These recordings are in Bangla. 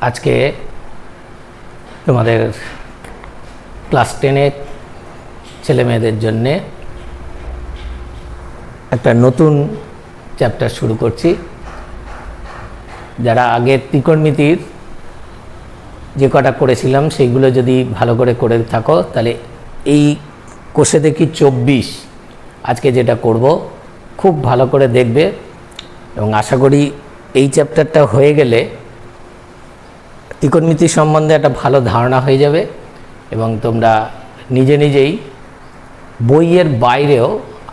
আজকে তোমাদের ক্লাস 10-এর ছেলেমেয়েদের জন্যে একটা নতুন চ্যাপ্টার শুরু করছি। যারা আগের ত্রিকোণমিতির যে কটা করেছিলাম সেইগুলো যদি ভালো করে করে থাকো, তাহলে এই কোষে দেখি 24 আজকে যেটা করব খুব ভালো করে দেখবে, এবং আশা করি এই চ্যাপ্টারটা হয়ে গেলে ত্রিকোণমিতি সম্বন্ধে একটা ভালো ধারণা হয়ে যাবে, এবং তোমরা নিজে নিজেই বইয়ের বাইরেও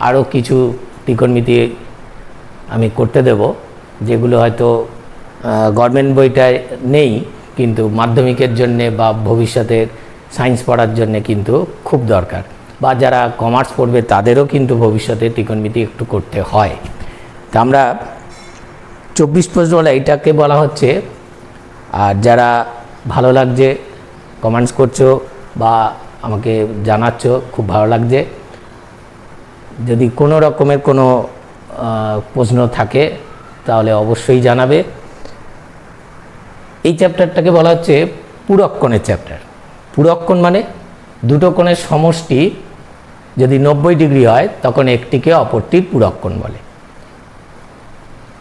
আরও কিছু ত্রিকোণমিতি আমি করতে দেব, যেগুলো হয়তো গভর্নমেন্ট বইটায় নেই, কিন্তু মাধ্যমিকের জন্যে বা ভবিষ্যতের সায়েন্স পড়ার জন্যে কিন্তু খুব দরকার, বা যারা কমার্স পড়বে তাদেরও কিন্তু ভবিষ্যতে ত্রিকোণমিতি একটু করতে হয়। তা আমরা 24 প্রশ্নওয়ালা এইটাকে বলা হচ্ছে। আর যারা ভালো লাগছে কমেন্টস করছো বা আমাকে জানাচ্ছ, খুব ভালো লাগছে। যদি কোনো রকমের কোনো প্রশ্ন থাকে তাহলে অবশ্যই জানাবে। এই চ্যাপ্টারটাকে বলা হচ্ছে পূরক কোণের চ্যাপ্টার। পূরক কোণ মানে দুটো কোণের সমষ্টি যদি 90 ডিগ্রি হয় তখন একটিকে অপরটির পূরক কোণ বলে।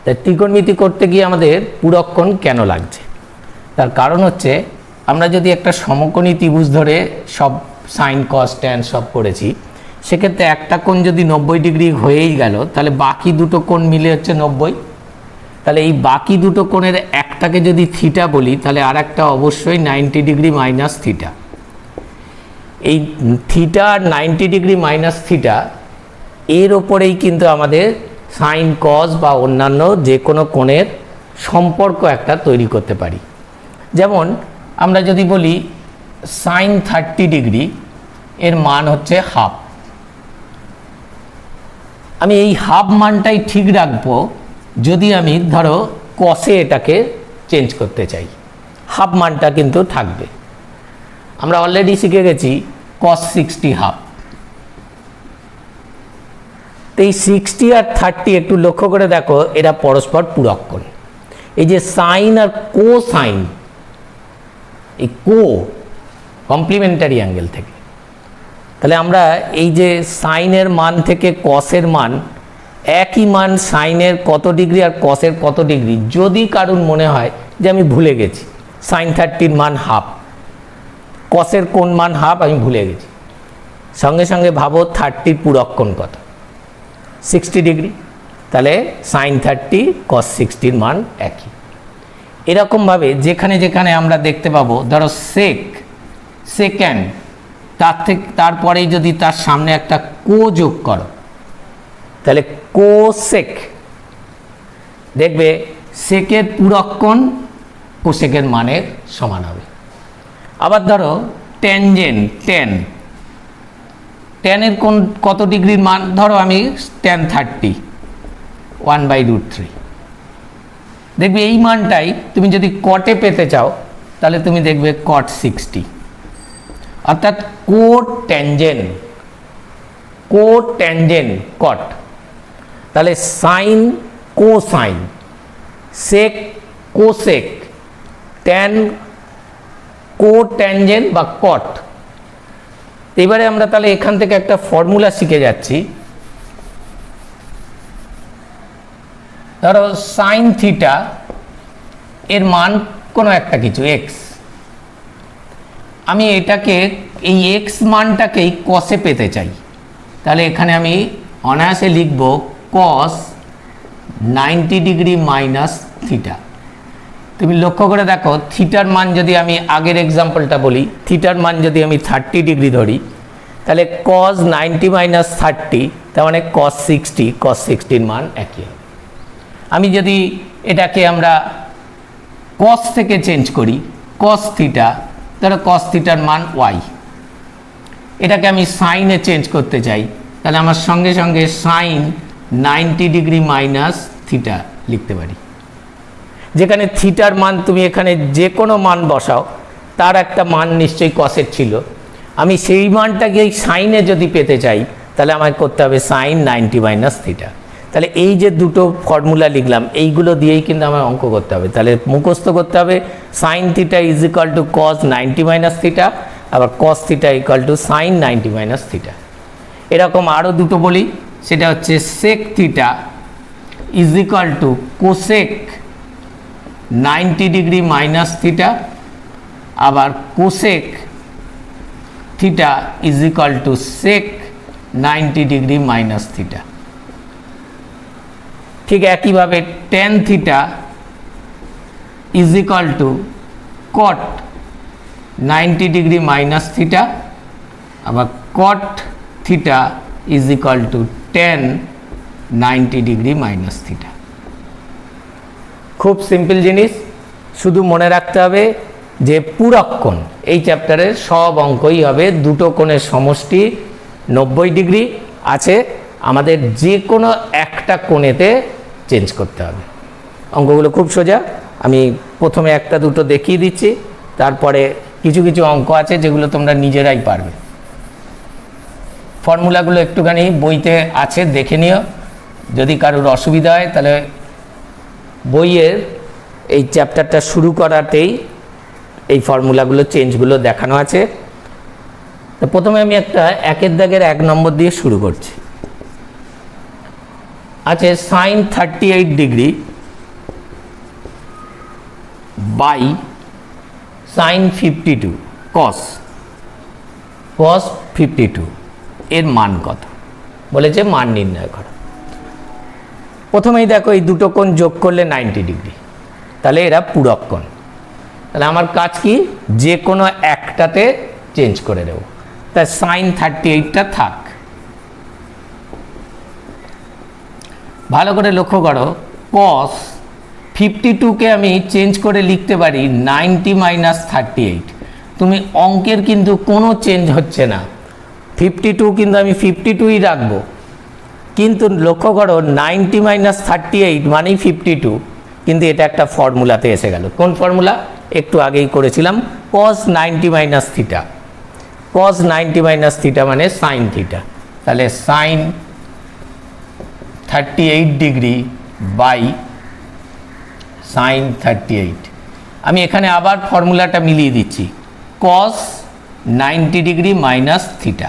তাই ত্রিকোণমিতি করতে গিয়ে আমাদের পূরক কোণ কেন লাগছে, তার কারণ হচ্ছে আমরা যদি একটা সমকোণী ত্রিভুজ ধরে সব সাইন কস ট্যান সব করেছি, সেক্ষেত্রে একটা কোণ যদি 90 ডিগ্রি হয়েই গেল, তাহলে বাকি দুটো কোণ মিলে হচ্ছে 90। তাহলে এই বাকি দুটো কোণের একটাকে যদি থিটা বলি, তাহলে আর একটা অবশ্যই 90 ডিগ্রি মাইনাস থিটা। এই থিটা 90 ডিগ্রি মাইনাস থিটা এর ওপরেই কিন্তু আমাদের সাইন কস বা অন্যান্য যে কোনো কোণের সম্পর্ক একটা তৈরি করতে পারি। যেমন আমরা যদি বলি সাইন 30 ডিগ্রি এর মান হচ্ছে হাফ, আমি এই হাফ মানটাই ঠিক রাখবো যদি আমি ধরো কসে এটাকে চেঞ্জ করতে চাই, হাফ মানটা কিন্তু থাকবে। আমরা অলরেডি শিখে গেছি cos 60 হাফ। তো এই 60 আর 30 একটু লক্ষ্য করে দেখো, এরা পরস্পর পূরক কোণ। এই যে সাইন আর কোসাইন, এই কমপ্লিমেন্টারি অ্যাঙ্গেল থেকে, তাহলে আমরা এই যে সাইনের মান থেকে কসের মান, একই মান সাইনের কত ডিগ্রি আর কসের কত ডিগ্রি, যদি কারুর মনে হয় যে আমি ভুলে গেছি সাইন 30-র মান হাফ, কসের কোন মান হাফ আমি ভুলে গেছি, সঙ্গে সঙ্গে ভাবো 30-র পূরক কোণ কত, 60 ডিগ্রি। তাহলে সাইন 30 কস 60-র মান একই। এরকমভাবে যেখানে যেখানে আমরা দেখতে পাবো, ধরো সেকেন্ড, তারপরেই যদি তার সামনে একটা কো যোগ করো, তাহলে কোসেক, দেখবে সেকের পূরক কোণ কোসেকের মানের সমান হবে। আবার ধরো ট্যানজেন্ট, ট্যানের কোণ কত ডিগ্রির মান, ধরো আমি ট্যান 30 1/√3, দেখবে এই মানটাই তুমি যদি কটে পেতে চাও তাহলে তুমি দেখবে কট 60, অর্থাৎ কোট্যানজেন্ট কট। তাহলে sine cosine, sec cosec, tan cotangent বা কট। এবারে আমরা তাহলে এখান থেকে একটা ফর্মুলা শিখে যাচ্ছি। ধরো সাইন থিটা এর মান কোনো একটা কিছু এক্স, আমি এটাকে এই এক্স মানটাকেই কসে পেতে চাই, তাহলে এখানে আমি অনায়াসে লিখব কস 90 ডিগ্রি মাইনাস থিটা। তুমি লক্ষ্য করে দেখো, থিটার মান যদি আমি আগের এক্সাম্পলটা বলি, থিটার মান যদি আমি 30 ডিগ্রি ধরি, তাহলে কস 90 মাইনাস 30, তার মানে কস 60-র মান একই হবে। আমি যদি এটাকে আমরা কস থেকে চেঞ্জ করি, কস থিটা, তাহলে কস থিটার মান ওয়াই। এটাকে আমি সাইনে চেঞ্জ করতে চাই, তাহলে আমার সঙ্গে সঙ্গে সাইন 90 ডিগ্রি মাইনাস থিটা লিখতে পারি। যেখানে থিটার মান তুমি এখানে যে কোনো মান বসাও, তার একটা মান নিশ্চয়ই কসের ছিল, আমি সেই মানটাকে এই সাইনে যদি পেতে চাই তাহলে আমাকে করতে হবে সাইন 90 মাইনাস থিটা। তাহলে এই যে দুটো ফর্মুলা লিখলাম এইগুলো দিয়েই কিন্তু আমার অঙ্ক করতে হবে। তাহলে মুখস্থ করতে হবে sine theta is equal to cos 90 minus theta, আবার cos theta equal to sine 90 minus theta. এরকম আরও দুটো বলি, সেটা হচ্ছে sec theta is equal to cosec 90 degree minus theta, আবার cosec theta is equal to sec 90 degree minus theta. ঠিক একইভাবে tan theta is equal to cot 90 degree minus theta, আবার cot theta is equal to tan 90 degree minus theta. খুব সিম্পল জিনিস, শুধু মনে রাখতে হবে যে পূরক কোণ, এই চ্যাপ্টারের সব অঙ্কই হবে দুটো কোণের সমষ্টি 90 ডিগ্রি আছে, আমাদের যে কোনো একটা কোণেতে চেঞ্জ করতে হবে। অঙ্কগুলো খুব সোজা, আমি প্রথমে একটা দুটো দেখিয়ে দিচ্ছি, তারপরে কিছু কিছু অঙ্ক আছে যেগুলো তোমরা নিজেরাই পারবে। ফর্মুলাগুলো একটুখানি বইতে আছে, দেখে নিও। যদি কারোর অসুবিধা হয় তাহলে বইয়ের এই চ্যাপ্টারটা শুরু করাতেই এই ফর্মুলাগুলো চেঞ্জগুলো দেখানো আছে। তো প্রথমে আমি একটা একের দাগের 1 নম্বর দিয়ে শুরু করছি। আছে সাইন 38 ডিগ্রি বাই সাইন 52 কস 52 এর মান কত বলেছে, মান নির্ণয় করো। প্রথমেই দেখো এই দুটো কোণ যোগ করলে 90 ডিগ্রি, তাহলে এরা পূরক কোণ। তাহলে আমার কাজ কি, যে কোনো একটাতে চেঞ্জ করে দেবো। তাই সাইন 38টা থাক। ভালো করে লক্ষ্য করো, কস 52কে আমি চেঞ্জ করে লিখতে পারি 90 মাইনাস 38। তুমি অঙ্কের কিন্তু কোনো চেঞ্জ হচ্ছে না, 52 কিন্তু আমি 52ই রাখবো, কিন্তু লক্ষ্য করো 90 মাইনাস 38 মানেই 52, কিন্তু এটা একটা ফর্মুলাতে এসে গেল। কোন ফর্মুলা, একটু আগেই করেছিলাম, কস 90 মাইনাস থিটা। কস 90 মাইনাস থিটা মানে সাইন থিটা। তাহলে সাইন 38 ডিগ্রি বাই সাইন 38। আমি এখানে আবার ফর্মুলাটা মিলিয়ে দিচ্ছি, কস 90 ডিগ্রি মাইনাস থিটা।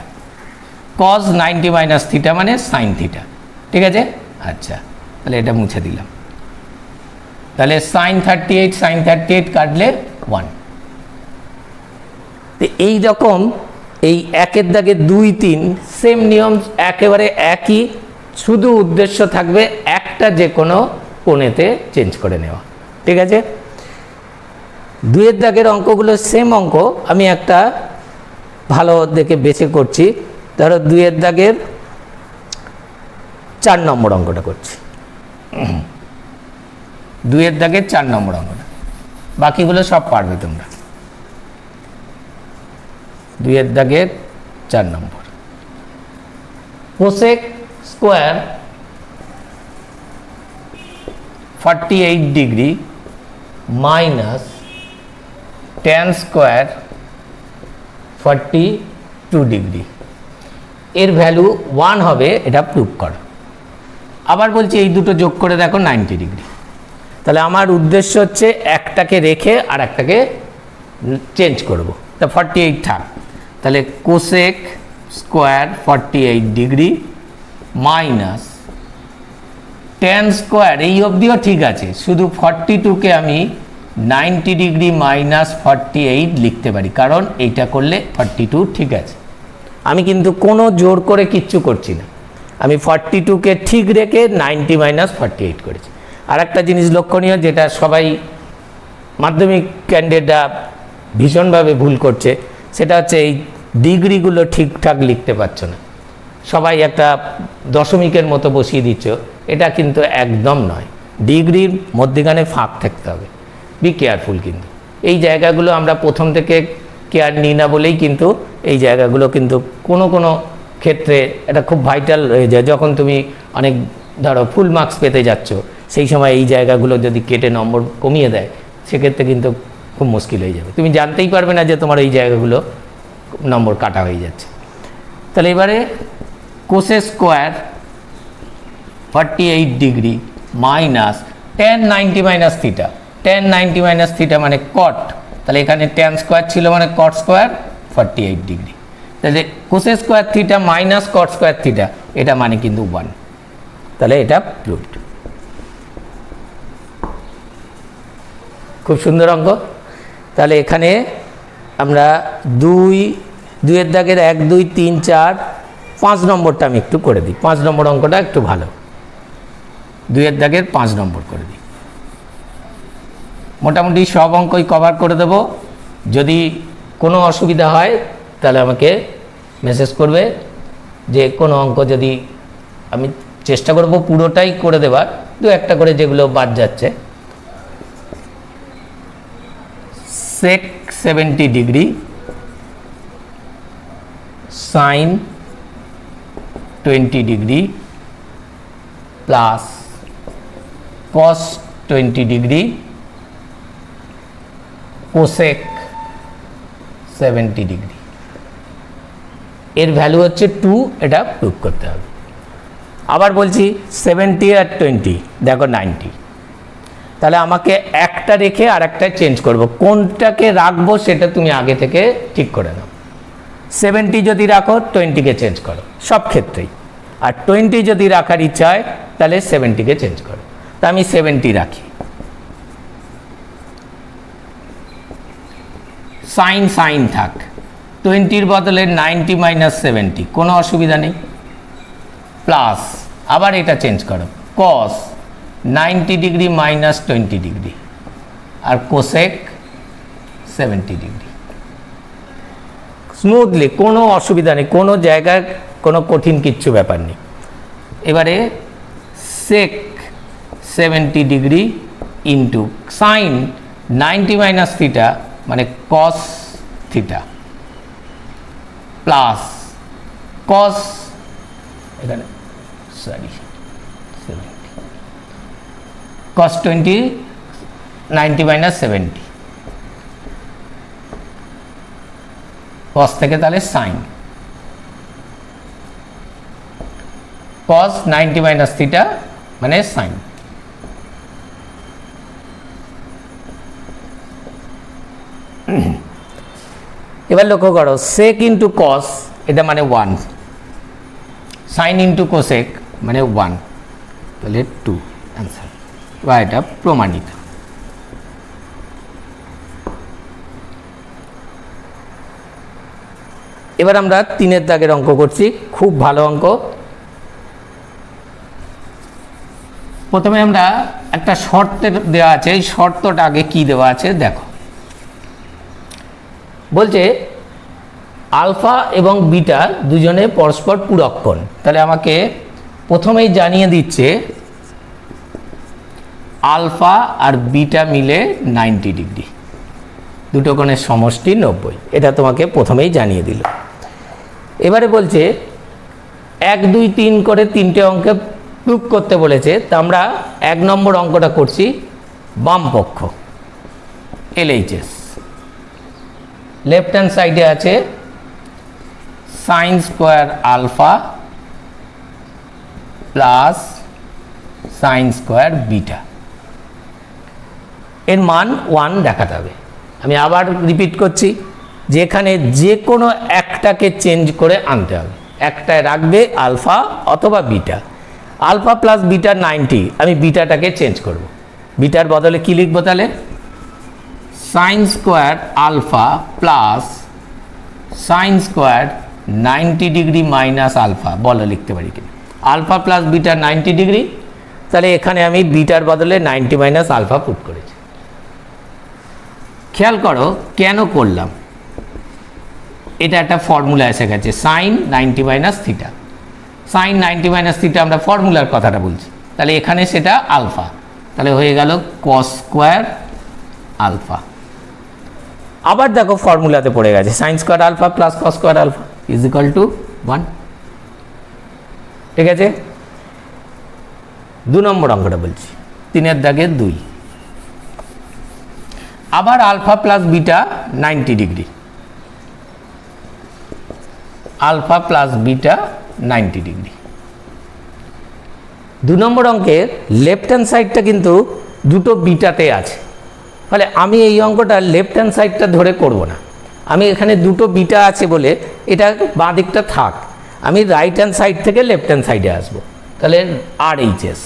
কস 90 মাইনাস থিটা মানে সাইন থিটা, ঠিক আছে? আচ্ছা, তাহলে এটা মুছে দিলাম। তাহলে সাইন 38 কাটলে 1। তো এই রকম এই একের দাগে 2, 3 সেম নিয়ম, একেবারে একই, শুধু উদ্দেশ্য থাকবে একটা যে কোনো কোণেতে চেঞ্জ করে নেওয়া, ঠিক আছে? 2 দাগের অঙ্কগুলো সেম অঙ্ক, আমি একটা ভালো দেখে বেছে করছি। ধরো 2 দাগের 4 নম্বর অঙ্কটা করছি। 2 দাগের 4 নম্বর অঙ্কটা, বাকিগুলো সব পারবে তোমরা। 2 দাগের 4 নম্বর, cosec square 48 degree minus tan square 42 degree, এর ভ্যালু 1 হবে, এটা প্রুভ করো। আবার বলছি এই দুটো যোগ করে দেখো 90 ডিগ্রি। তাহলে আমার উদ্দেশ্য হচ্ছে একটাকে রেখে আর একটাকে চেঞ্জ করব, তা 48 থাক। তাহলে cosec square 48 degree minus tan square, এই অবধিও ঠিক আছে, শুধু 42কে আমি 90 ডিগ্রি মাইনাস 48 লিখতে পারি, কারণ এইটা করলে 42 ঠিক আছে। আমি কিন্তু কোনো জোর করে কিচ্ছু করছি না, আমি 42কে ঠিক রেখে 90 মাইনাস 48 করেছি। আর একটা জিনিস লক্ষণীয়, যেটা সবাই মাধ্যমিক ক্যান্ডিডেটরা ভীষণভাবে ভুল করছে, সেটা হচ্ছে এই ডিগ্রিগুলো ঠিকঠাক লিখতে পারছো না, সবাই একটা দশমিকের মতো বসিয়ে দিচ্ছ, এটা কিন্তু একদম নয়। ডিগ্রির মধ্যখানে ফাঁক থাকতে হবে, বি কেয়ারফুল। কিন্তু এই জায়গাগুলো আমরা প্রথম থেকে কেয়ার নিই না বলেই কিন্তু এই জায়গাগুলো কিন্তু কোনো কোনো ক্ষেত্রে এটা খুব ভাইটাল হয়ে যায়। যখন তুমি অনেক ধরো ফুল মার্কস পেতে যাচ্ছ, সেই সময় এই জায়গাগুলো যদি কেটে নম্বর কমিয়ে দেয়, সেক্ষেত্রে কিন্তু খুব মুশকিল হয়ে যাবে, তুমি জানতেই পারবে না যে তোমার এই জায়গাগুলো নম্বর কাটা হয়ে যাচ্ছে। তাহলে এবারে cosec square 48 degree minus tan 90 minus theta, tan 90 minus theta মানে কট, তাহলে এখানে tan স্কোয়ার ছিল মানে কট স্কোয়ার 48 ডিগ্রি, তাহলে cosec square theta minus cot square theta, এটা মানে কিন্তু 1, তাহলে এটা প্রুভড। খুব সুন্দর অঙ্ক। তাহলে এখানে আমরা দুইয়ের দাগের 1 2 3 4 5 নম্বরটা আমি একটু করে দিই, 5 নম্বর অঙ্কটা একটু ভালো, 2-এর দাগের 5 নম্বর করে দিই। মোটামুটি সব অঙ্কই কভার করে দেব। যদি কোনো অসুবিধা হয় তাহলে আমাকে মেসেজ করবে, যে কোনো অঙ্ক যদি, আমি চেষ্টা করব পুরোটাই করে দেবার, 2-একটা করে যেগুলো বাদ যাচ্ছে। sec 70 degree sin 20 degree plus cos 20 degree cosec 70 degree, এর ভ্যালু হচ্ছে 2, এটা প্রুভ করতে হবে। আবার বলছি 70 আর 20 দেখো 90, তাহলে আমাকে একটা রেখে আর একটা চেঞ্জ করব, কোনটাকে রাখবো সেটা তুমি আগে থেকে ঠিক করে নাও। 70 যদি রাখো 20-কে চেঞ্জ করো সব ক্ষেত্রেই, আর 20 যদি রাখার ইচ্ছা হয় তাহলে 70-কে চেঞ্জ করো। তা আমি 70 রাখি, সাইন থাক, 20-র বদলে 90 মাইনাস 70, কোনো অসুবিধা নেই, প্লাস আবার এটা চেঞ্জ করো, cos 90 ডিগ্রি মাইনাস 20 ডিগ্রি আর কোসেক 70 ডিগ্রি। স্মুথলি, কোনো অসুবিধা নেই, কোনো জায়গায় কোনো কঠিন কিচ্ছু ব্যাপার নেই। এবারে sec 70 degree into sign 90 minus theta মানে cos থিটা প্লাস cos, এখানে সরি 70, cos 20 90 মাইনাস 70, cos থেকে তাহলে সাইন, cos 90 মাইনাস থিটা মানে সাইন। এবার লক্ষ্য করো sec ইন্টু cos এটা মানে 1, সাইন ইন্টু কোসেক মানে 1, তাহলে 2 অ্যান্সার, বা এটা প্রমাণিত। এবার আমরা 3-এর দাগের অঙ্ক করছি, খুব ভালো অঙ্ক। প্রথমে আমরা একটা শর্ত দেওয়া আছে, এই শর্তটা আগে কি দেওয়া আছে দেখো। বলছে আলফা এবং বিটা দুজনে পরস্পর পূরক কোণ, তাহলে আমাকে প্রথমেই জানিয়ে দিচ্ছে আলফা আর বিটা মিলে 90 ডিগ্রি, দুটো কোণের সমষ্টি 90, এটা তোমাকে প্রথমেই জানিয়ে দিল। এবারে বলছে 1 2 3 করে 3টে অঙ্কে প্রুভ করতে বলেছে, তা আমরা 1 নম্বর অঙ্কটা করছি বাম পক্ষ LHS, লেফট হ্যান্ড সাইডে আছে sine square alpha plus sine square beta, এর মান 1 দেখাতে হবে। আমি আবার রিপিট করছি, যেখানে যে কোনো একটাকে চেঞ্জ করে আনতে হবে, একটায় রাখবে আলফা অথবা বিটা। আলফা প্লাস বিটা 90, আমি বিটাটাকে চেঞ্জ করব, বিটার বদলে কি লিখবো তাহলে sine square alpha plus sine square 90 degree minus alpha, বলো লিখতে পারি কিনা, আলফা প্লাস বিটা 90 ডিগ্রি, তাহলে এখানে আমি বিটার বদলে 90 মাইনাস আলফা পুট করেছি। খেয়াল করো কেন করলাম, এটা একটা ফর্মুলা এসে গেছে sine 90 minus theta, sine 90 minus theta আমরা ফর্মুলার কথাটা বলছি, তাহলে এখানে সেটা আলফা, তাহলে হয়ে গেল কস স্কোয়ার আলফা। আবার দেখো ফর্মুলাতে পড়ে গেছে sine square alpha plus cos square alpha is equal to 1, ঠিক আছে। 2 নম্বর অঙ্কটা বলছি, 3-এর দাগে 2, আবার alpha plus beta 90 degree, alpha plus beta 90 degree, 2 নম্বর অঙ্কের লেফট হ্যান্ড সাইডটা কিন্তু দুটো বিটাতে আছে, ফলে আমি এই অঙ্কটা লেফট হ্যান্ড সাইডটা ধরে করব না। আমি এখানে দুটো বিটা আছে বলে এটা বাঁ দিকটা থাক, আমি রাইট হ্যান্ড সাইড থেকে লেফট হ্যান্ড সাইডে আসবো। তাহলে RHS,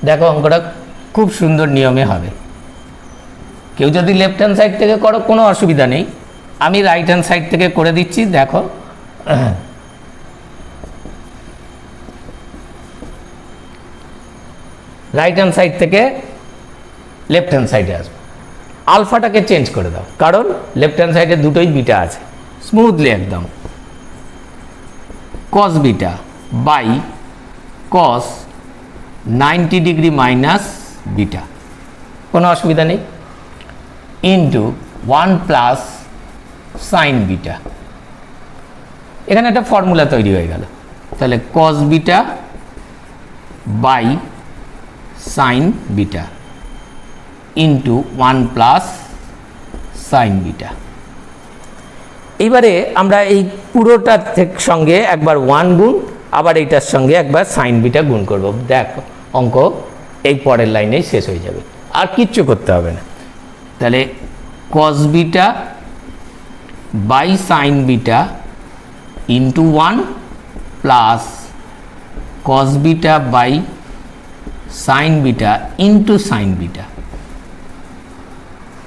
দেখো অঙ্কটা খুব সুন্দর নিয়মে হবে। কেউ যদি লেফট হ্যান্ড সাইড থেকে করো কোনো অসুবিধা নেই, আমি রাইট হ্যান্ড সাইড থেকে করে দিচ্ছি। দেখো রাইট হ্যান্ড সাইড থেকে লেফট হ্যান্ড সাইডে আসবো। আলফাটাকে চেঞ্জ করে দাও, কারণ লেফট হ্যান্ড সাইডে দুটোই বিটা আছে। স্মুথলি একদম cos beta by cos 90 degree minus beta, কোনো অসুবিধা নেই, ইন্টু 1 প্লাস সাইন বিটা। এখানে একটা ফর্মুলা তৈরি হয়ে গেল। তাহলে cos beta by sine beta into 1 plus sine beta. এইবারে আমরা এই পুরোটার সঙ্গে একবার 1 গুণ, আবার এইটার সঙ্গে একবার সাইন বিটা গুণ করব। দেখো অঙ্ক এই পরের লাইনেই শেষ হয়ে যাবে, আর কিচ্ছু করতে হবে না। তাহলে cos beta by sine beta into 1 plus cos beta by sine beta into sine beta.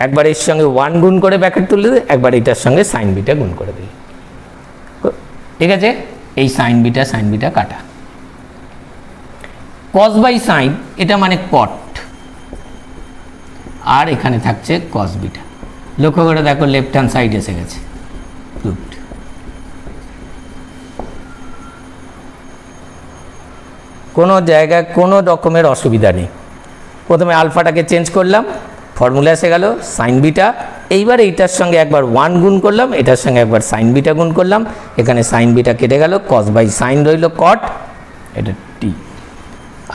একবার এর সঙ্গে 1 গুণ করে ব্র্যাকেট তুলে দিলে, একবার এটার সঙ্গে সাইন বিটা গুণ করে দিলে, ঠিক আছে। এই সাইন বিটা কাটা। cos বাই সাইন এটা মানে cot, আর এখানে থাকছে cos বিটা। লক্ষ্য করে দেখো লেফট হ্যান্ড সাইড এসে গেছে। গুড। কোনো জায়গায় কোনো রকমের অসুবিধা নেই। প্রথমে আলফাটাকে চেঞ্জ করলাম, ফর্মুলা এসে গেল সাইন বিটা। এইবার এইটার সঙ্গে একবার 1 গুণ করলাম, এটার সঙ্গে একবার সাইন বিটা গুণ করলাম, এখানে সাইন বিটা কেটে গেল, cos বাই সাইন রইল cot, এটা টি,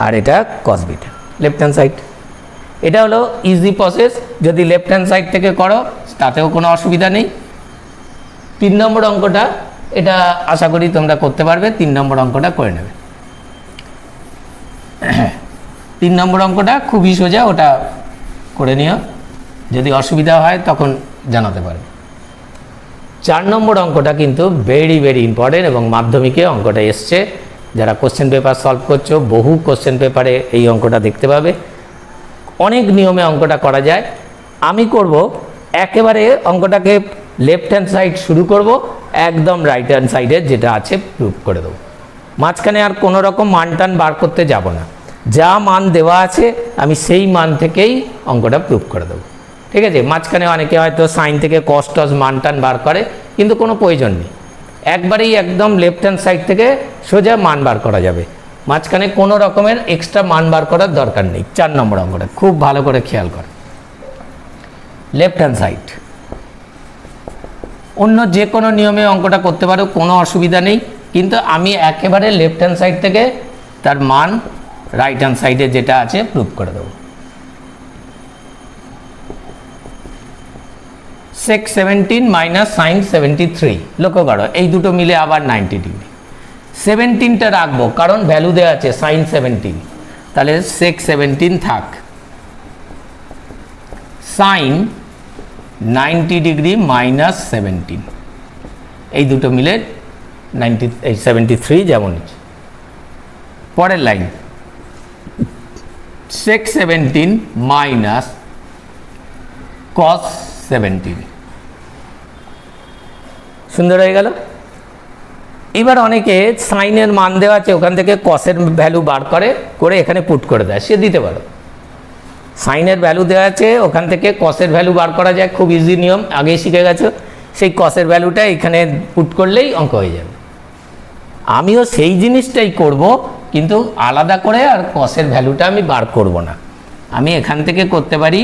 আর এটা cos beta left hand side. এটা হলো ইজি প্রসেস। যদি লেফট হ্যান্ড সাইড থেকে করো তাতেও কোনো অসুবিধা নেই। 3 নম্বর অঙ্কটা, এটা আশা করি তোমরা করতে পারবে। 3 নম্বর অঙ্কটা করে নেবে। 3 নম্বর অঙ্কটা খুবই সোজা, ওটা করে নিও। যদি অসুবিধা হয় তখন জানাতে পারবে। 4 নম্বর অঙ্কটা কিন্তু ভেরি ভেরি ইম্পর্টেন্ট, এবং মাধ্যমিকে অঙ্কটা এসছে। যারা কোশ্চেন পেপার সলভ করছো, বহু কোশ্চেন পেপারে এই অঙ্কটা দেখতে পাবে। অনেক নিয়মে অঙ্কটা করা যায়। আমি করব একেবারে অঙ্কটাকে লেফট হ্যান্ড সাইড শুরু করব, একদম রাইট হ্যান্ড সাইডে যেটা আছে প্রুফ করে দেবো। মাঝখানে আর কোনো রকম মান টান বার করতে যাব না। যা মান দেওয়া আছে আমি সেই মান থেকেই অঙ্কটা প্রুফ করে দেবো, ঠিক আছে। মাঝখানে অনেকে হয়তো সাইন থেকে কস টস মান টান বার করে, কিন্তু কোনো প্রয়োজন নেই। একবারেই একদম লেফট হ্যান্ড সাইড থেকে সোজা মান বার করা যাবে। মাঝখানে কোনো রকমের এক্সট্রা মান বার করার দরকার নেই। 4 নম্বর অঙ্কটা খুব ভালো করে খেয়াল কর। লেফট হ্যান্ড সাইড, অন্য যে কোনো নিয়মে অঙ্কটা করতে পারো, কোনো অসুবিধা নেই, কিন্তু আমি একেবারে লেফট হ্যান্ড সাইড থেকে তার মান রাইট হ্যান্ড সাইডে যেটা আছে প্রুফ করে দেবো। sec 17 মাইনাস সাইন 73, লক্ষ্য করো এই দুটো মিলে আবার 90 ডিগ্রি। 17টা রাখবো কারণ ভ্যালু দেওয়া আছে সাইন 17, তাহলে sec 17 থাক। সাইন 90 ডিগ্রি মাইনাস 17, এই দুটো মিলে 73 যেমন। পরের লাইন sec 17 মাইনাস cos 17, সুন্দর হয়ে গেল। এবার অনেকে সাইনের মান দেওয়া আছে, ওখান থেকে কসের ভ্যালু বার করে এখানে পুট করে দেয়, সে দিতে পারো। সাইনের ভ্যালু দেওয়া আছে, ওখান থেকে কসের ভ্যালু বার করা যায়, খুব ইজি নিয়ম, আগেই শিখে গেছো। সেই কসের ভ্যালুটা এখানে পুট করলেই অঙ্ক হয়ে যাবে। আমিও সেই জিনিসটাই করব, কিন্তু আলাদা করে আর কসের ভ্যালুটা আমি বার করব না। আমি এখান থেকে করতে পারি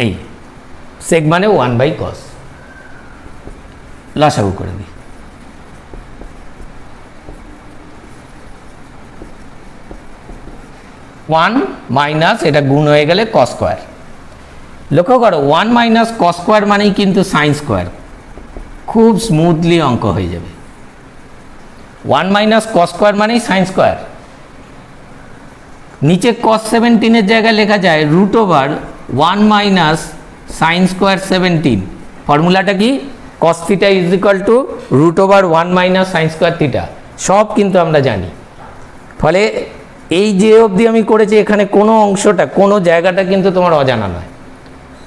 এই সেক মানে 1/cos, লসাগু করে দিই। 1 মাইনাস এটা গুণ হয়ে গেলে cos স্কোয়ার। লক্ষ্য করো 1 মাইনাস cos স্কোয়ার মানেই কিন্তু সাইন স্কোয়ার, খুব স্মুথলি অঙ্ক হয়ে যাবে। 1 মাইনাস কস স্কোয়ার মানেই সাইন স্কোয়ার। নিচে কস 17 জায়গায় লেখা যায় root over 1 minus sine square 17। ফর্মুলাটা কি? Cos theta is equal to root over 1 minus sine square theta. সব কিন্তু আমরা জানি। ফলে এই যে অবধি আমি করেছি এখানে কোনো অংশটা কোনো জায়গাটা কিন্তু তোমার অজানা নয়।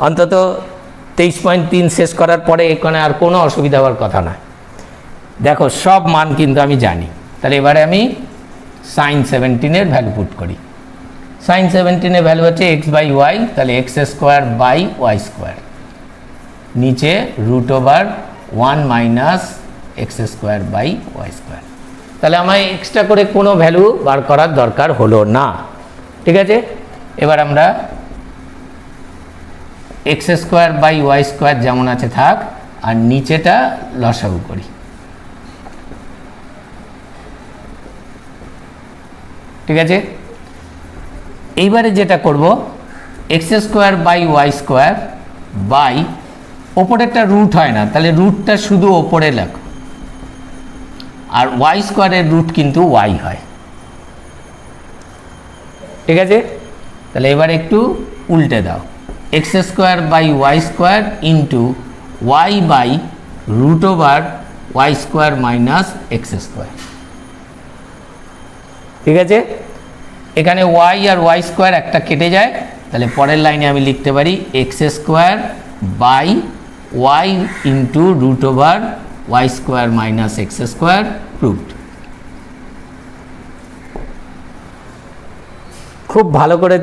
অন্তত 23.3 শেষ করার পরে এখানে আর কোনো অসুবিধা হওয়ার কথা নয়। দেখো সব মান কিন্তু আমি জানি। তাহলে এবারে আমি সাইন 17 ভ্যালু পুট করি। সাইন 17 ভ্যালু হচ্ছে এক্স বাই ওয়াই, তাহলে x square by Y square, নিচে root over 1 minus x square by Y square. তাহলে আমার এক্সট্রা করে কোনো ভ্যালু বার করার দরকার হলো না। ঠিক আছে, এবার আমরা X square by Y square যেমন আছে থাক, আর নিচেটা লসাগু করি। ঠিক আছে, এইবারে যেটা করব X square by Y square by, ওপরে একটা রুট হয় না, তাহলে রুটটা শুধু ওপরে লেখো, আর ওয়াই স্কোয়ারের রুট কিন্তু ওয়াই হয়। ঠিক আছে, তাহলে এবার একটু উল্টে দাও, X square by Y square into Y by root over Y square minus x square. ঠিক আছে, এখানে ওয়াই আর ওয়াই স্কোয়ার একটা কেটে যায়, তাহলে পরের লাইনে আমি লিখতে পারি X square by Y into root over Y square minus x square proved. খুব ভালো করে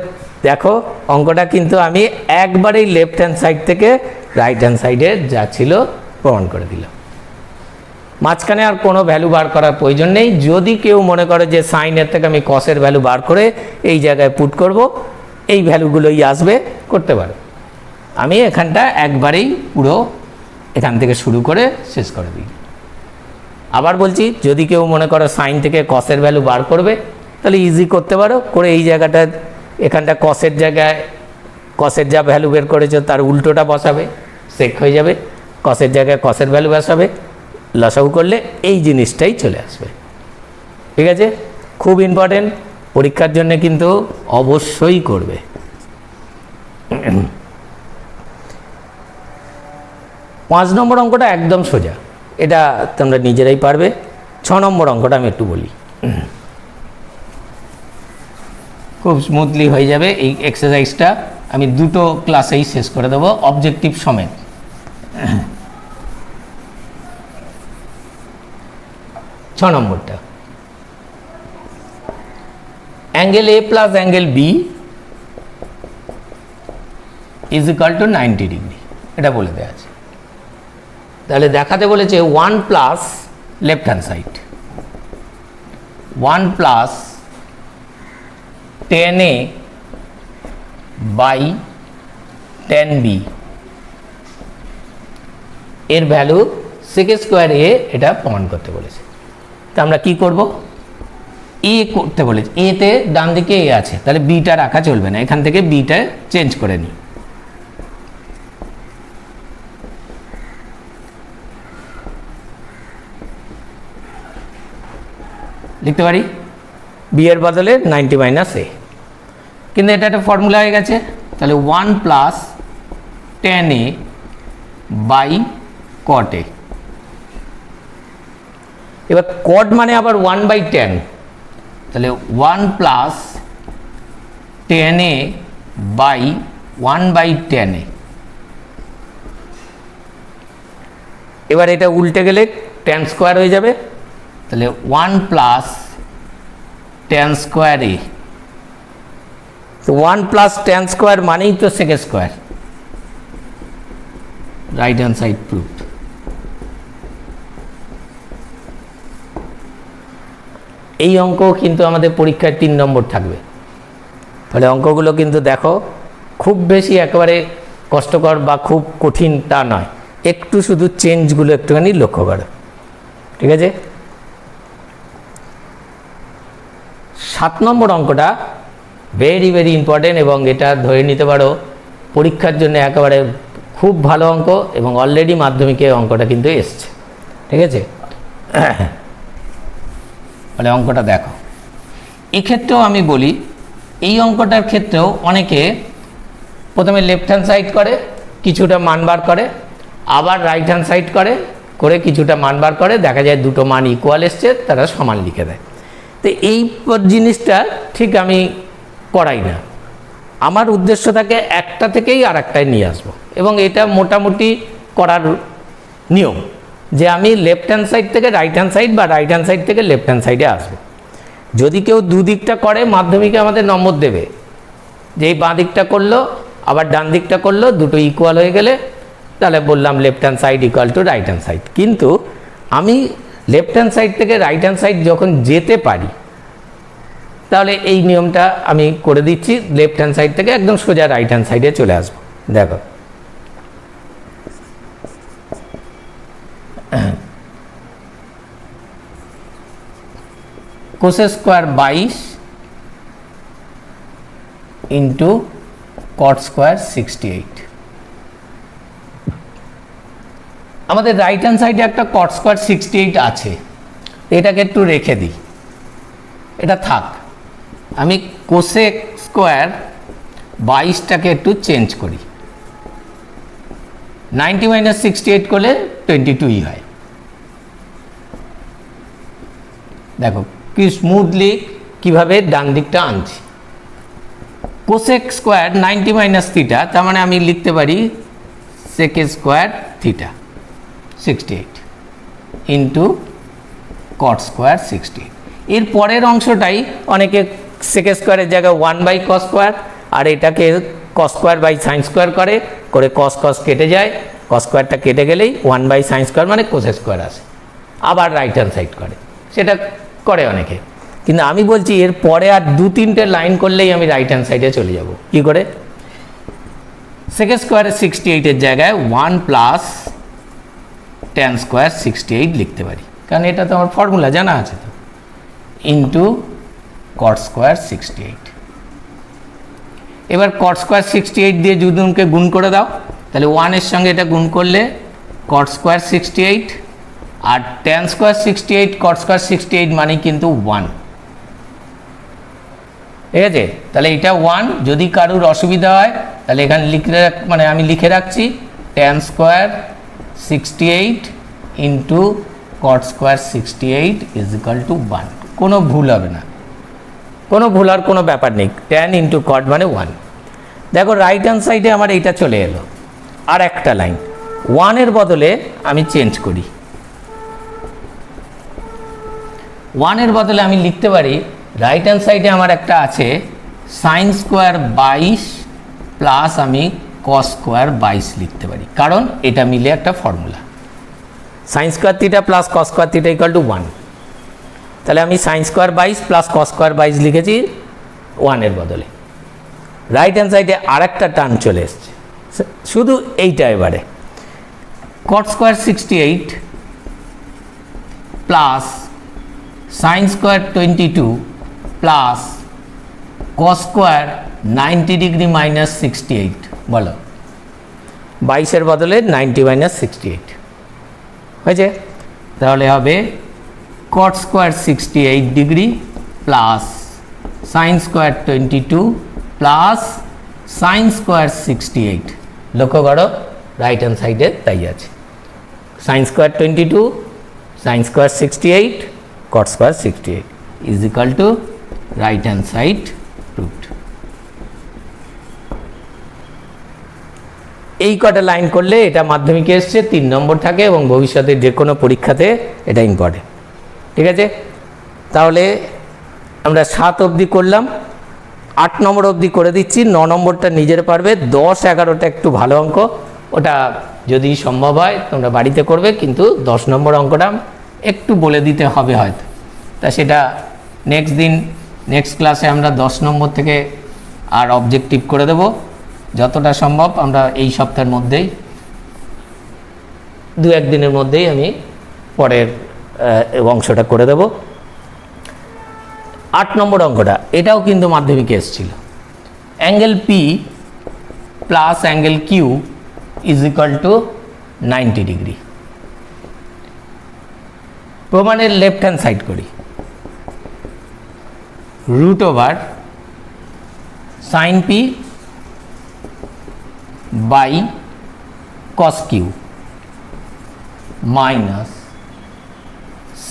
দেখো, অঙ্কটা কিন্তু আমি একবারেই লেফট হ্যান্ড সাইড থেকে রাইট হ্যান্ড সাইডে যা ছিল প্রমাণ করে দিলাম। মাঝখানে আর কোনো ভ্যালু বার করার প্রয়োজন নেই। যদি কেউ মনে করে যে সাইনের থেকে আমি কসের ভ্যালু বার করে এই জায়গায় পুট করব, এই ভ্যালুগুলোই আসবে, করতে পারো। আমি এখানটা একবারেই পুরো এখান থেকে শুরু করে শেষ করে দিই। আবার বলছি, যদি কেউ মনে করো সাইন থেকে কসের ভ্যালু বার করবে, তাহলে ইজি করতে পারো, করে এই জায়গাটা এখানটা কসের জায়গায় কসের যা ভ্যালু বের করেছো তার উল্টোটা বসাবে, সেক হয়ে যাবে। কসের জায়গায় কসের ভ্যালু বসাবে, লসাগু করলে এই জিনিসটাই চলে আসবে। ঠিক আছে, খুব ইম্পর্টেন্ট, পরীক্ষার জন্য কিন্তু অবশ্যই করবে। 5 নম্বর অঙ্কটা একদম সোজা, এটা তোমরা নিজেরাই পারবে। 6 নম্বর অঙ্কটা আমি একটু বলি, খুব স্মুথলি হয়ে যাবে। এই এক্সারসাইজটা আমি দুটো ক্লাসেই শেষ করে দেবো, অবজেক্টিভ সমেত। 6 নম্বরটা, angle A plus angle B is equal to 90 degree, এটা বলে দেওয়া আছে। তাহলে দেখাতে বলেছে 1 plus left hand side 1 plus 10a by 10b এর ভ্যালু sec স্কোয়ার এ, এটা প্রমাণ করতে বলেছে। তো আমরা কি করব, এ করতে বলেছে, এতে ডান দিকে এ আছে, তাহলে বিটা রাখা চলবে না, এখান থেকে বিটা চেঞ্জ করে নিই। লিখতে পারি বি এর বদলে 90 মাইনাস এ, কিন্তু এটা একটা ফর্মুলা হয়ে গেছে। তাহলে 1 plus 10a by cot a। এবার cot মানে আবার 1/10, তাহলে 1 প্লাস 10a বাই 1/10a। এবার এটা উল্টে গেলে tan স্কোয়ার হয়ে যাবে, তাহলে 1 প্লাস tan স্কোয়ার এ। তো 1 প্লাস tan স্কোয়ার মানেই তো sec square, right hand side proved. এই অঙ্ক কিন্তু আমাদের পরীক্ষায় 3 নম্বর থাকবে। ফলে অঙ্কগুলো কিন্তু দেখো, খুব বেশি একেবারে কষ্টকর বা খুব কঠিন তা নয়, একটু শুধু চেঞ্জগুলো একটুখানি লক্ষ্য করো। ঠিক আছে, 7 নম্বর অঙ্কটা ভেরি ভেরি ইম্পর্টেন্ট, এবং এটা ধরে নিতে পারো পরীক্ষার জন্য একেবারে খুব ভালো অঙ্ক, এবং অলরেডি মাধ্যমিকে অঙ্কটা কিন্তু এসছে। ঠিক আছে? তাহলে অঙ্কটা দেখো, এক্ষেত্রেও আমি বলি, এই অঙ্কটার ক্ষেত্রেও অনেকে প্রথমে লেফট হ্যান্ড সাইড করে, কিছুটা মান বার করে, আবার রাইট হ্যান্ড সাইড করে কিছুটা মান বার করে, দেখা যায় দুটো মান ইকুয়াল এসছে, তারা সমান লিখে দেয়। তো এই জিনিসটা ঠিক আমি করাই না। আমার উদ্দেশ্য থাকে একটা থেকেই আর একটায় নিয়ে আসবো, এবং এটা মোটামুটি করার নিয়ম যে আমি লেফট হ্যান্ড সাইড থেকে রাইট হ্যান্ড সাইড বা রাইট হ্যান্ড সাইড থেকে লেফট হ্যান্ড সাইডে আসবো। যদি কেউ দুদিকটা করে, মাধ্যমিকে আমাদের নম্বর দেবে যে এই বাঁ দিকটা করলো আবার ডান দিকটা করলো, দুটো ইকুয়াল হয়ে গেলে তাহলে বললাম left hand side equal to right hand side. কিন্তু আমি লেফট হ্যান্ড সাইড থেকে রাইট হ্যান্ড সাইড যখন যেতে পারি, তাহলে এই নিয়মটা আমি করে দিচ্ছি, লেফট হ্যান্ড সাইড থেকে একদম সোজা রাইট হ্যান্ড সাইডে চলে আসবো। দেখো, cos square 22 into cot square 68। আমাদের রাইট হ্যান্ড সাইডে একটা কট স্কোয়ার 68 আছে, এটাকে একটু রেখে দিই, এটা থাক। আমি কোসেক স্কোয়ার 22টাকে একটু চেঞ্জ করি, 90 মাইনাস 68 করলে 22ই হয়। দেখো কি স্মুথলি কিভাবে ডান দিকটা আনছি। কোসেক স্কোয়ার 90 মাইনাস থিটা, তার মানে আমি লিখতে পারি sec square theta 68 into cot square 68। এর পরের অংশটাই অনেকে সেক স্কোয়ারের জায়গায় 1/cos স্কোয়ার, আর এটাকে cos square by sine square করে কস কস কেটে যায়, কস স্কোয়ারটা কেটে গেলেই 1/sin স্কোয়ার মানে কোস স্কোয়ার আসে, আবার রাইট হ্যান্ড সাইড করে, সেটা করে অনেকে। কিন্তু আমি বলছি এর পরে আর 2-3টে লাইন করলেই আমি রাইট হ্যান্ড সাইডে চলে যাব। কি করে? সেক স্কোয়ারের 68-এর জায়গায় 1 প্লাস tan স্কোয়ার 68 লিখতে পারি, কারণ এটা তো আমার ফর্মুলা জানা আছে তো, ইন্টু কট স্কোয়ার 68। এবার কট স্কোয়ার 68 দিয়ে দুজনকে গুণ করে দাও, তাহলে 1-এর সঙ্গে এটা গুণ করলে কট স্কোয়ার 68, আর tan স্কোয়ার 68 কট স্কোয়ার 68 মানে কিন্তু 1, ঠিক আছে? তাহলে এটা 1। যদি কারুর অসুবিধা হয় তাহলে এখানে আমি লিখে রাখছি tan square 68 into cot square 68 is equal two 1। কোনো ভুল হবে না, কোনো ভুল আর কোনো ব্যাপার নেই, tan ইন্টু কট মানে 1। দেখো রাইট হ্যান্ড সাইডে আমার এইটা চলে এলো, আর একটা লাইন 1-এর বদলে আমি চেঞ্জ করি, 1-এর বদলে আমি লিখতে পারি রাইট হ্যান্ড সাইডে আমার একটা আছে সাইন স্কোয়ার 22 প্লাস আমি কস স্কোয়ার 22 লিখতে পারি, কারণ এটা মিলে একটা formula, sign square theta plus cos square theta equal to 1। তাহলে আমি sine square 22 plus cos square 22 লিখেছি 1-এর বদলে। রাইট হ্যান্ড সাইডে আর একটা টার্ম চলে এসছে, শুধু এইটা এবারে কট square 68 plus sine square 22 plus cos square 90 degree minus 68। বলো, 22-এর বদলে 90 মাইনাস 68 হয়েছে? তাহলে হবে কট square 68 degree plus sine square 22 plus sine square 68। লক্ষ্য করো রাইট হ্যান্ড সাইডে তাই আছে, sine square 22 sine square 68 cot square 68 is equal to right hand side root। এই কটা লাইন করলে এটা মাধ্যমিকে এসছে 3 নম্বর থাকে এবং ভবিষ্যতে যে কোনো পরীক্ষাতে এটা ইম্পর্টেন্ট, ঠিক আছে? তাহলে আমরা 7 অবধি করলাম, 8 নম্বর অবধি করে দিচ্ছি, 9 নম্বরটা নিজের পারবে, 10-11টা একটু ভালো অঙ্ক, ওটা যদি সম্ভব হয় তোমরা বাড়িতে করবে, কিন্তু 10 নম্বর অঙ্কটা একটু বলে দিতে হবে হয়তো, তা সেটা নেক্সট ক্লাসে আমরা 10 নম্বর থেকে আর অবজেক্টিভ করে দেব যতটা সম্ভব। আমরা এই সপ্তাহের মধ্যেই 2-1 দিনের মধ্যেই আমি পরের অংশটা করে দেব। 8 নম্বর অঙ্কটা এটাও কিন্তু মাধ্যমিকে এসেছিল, angle P plus angle Q is equal to 90 degree. প্রমাণের লেফট হ্যান্ড সাইড করি, root over sine P by cos Q minus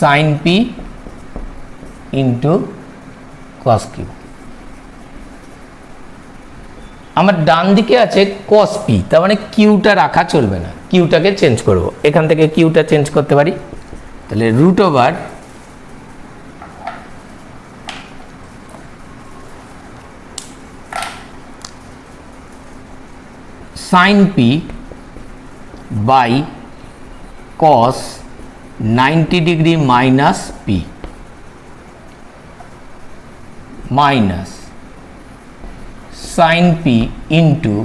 sine P into cos Q. আমার ডান দিকে আছে কস পি, তার মানে কিউটা রাখা চলবে না, কিউটাকে চেঞ্জ করব, এখান থেকে কিউটা চেঞ্জ করতে পারি। তাহলে root over sine P by cos 90 degree minus P minus sine P into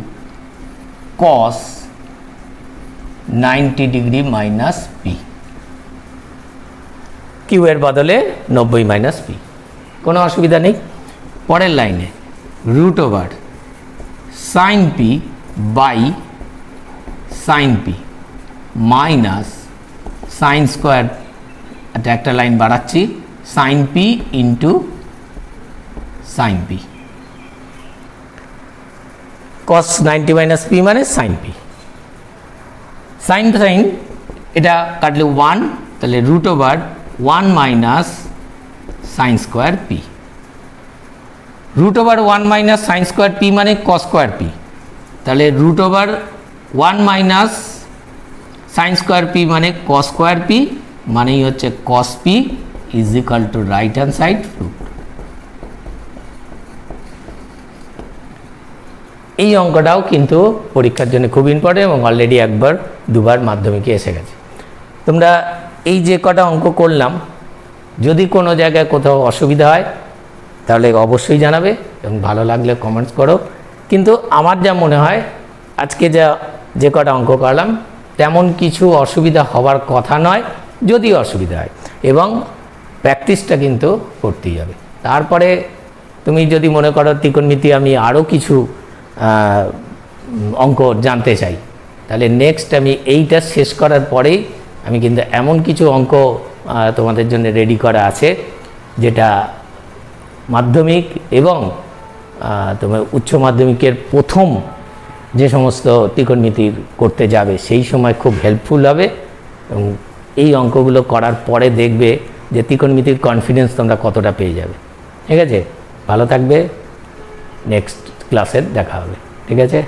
cos 90 degree minus P. Q এর বদলে 90 মাইনাস পি, কোনো অসুবিধা নেই। পরের লাইনে root over sine P by sine p minus sine square, একটা লাইন বাড়াচ্ছি, sine P into sine p. Cos 90 minus p মানে সাইন পি। সাইন সাইন এটা কাটলে 1, তাহলে root over 1 minus sine square p. Root over 1 minus sine square p মানে কস স্কোয়ার পি, তাহলে root over 1 minus sine square p মানে কস স্কোয়ার পি, মানেই হচ্ছে cos p is equal to right hand side root. এই অঙ্কটাও কিন্তু পরীক্ষার জন্য খুব ইম্পর্টেন্ট এবং অলরেডি একবার দুবার মাধ্যমিকে এসে গেছে। তোমরা এই যে কটা অঙ্ক করলাম, যদি কোনো জায়গায় কোথাও অসুবিধা হয় তাহলে অবশ্যই জানাবে এবং ভালো লাগলে কমেন্টস করো। কিন্তু আমার যা মনে হয় আজকে যে কটা অঙ্ক করলাম তেমন কিছু অসুবিধা হওয়ার কথা নয়, যদি অসুবিধা হয়, এবং প্র্যাকটিসটা কিন্তু করতেই হবে। তারপরে তুমি যদি মনে করো ত্রিকোণমিতি আমি আরও কিছু অঙ্ক জানতে চাই, তাহলে নেক্সট আমি এইটা শেষ করার পরেই আমি কিন্তু এমন কিছু অঙ্ক তোমাদের জন্য রেডি করা আছে যেটা মাধ্যমিক এবং তোমার উচ্চ মাধ্যমিকের প্রথম যে সমস্ত ত্রিকোণমিতির করতে যাবে সেই সময় খুব হেল্পফুল হবে। এবং এই অঙ্কগুলো করার পরে দেখবে যে ত্রিকোণমিতির কনফিডেন্স তোমরা কতটা পেয়ে যাবে। ঠিক আছে, ভালো থাকবে, নেক্সট ক্লাসে দেখা হবে। ঠিক আছে।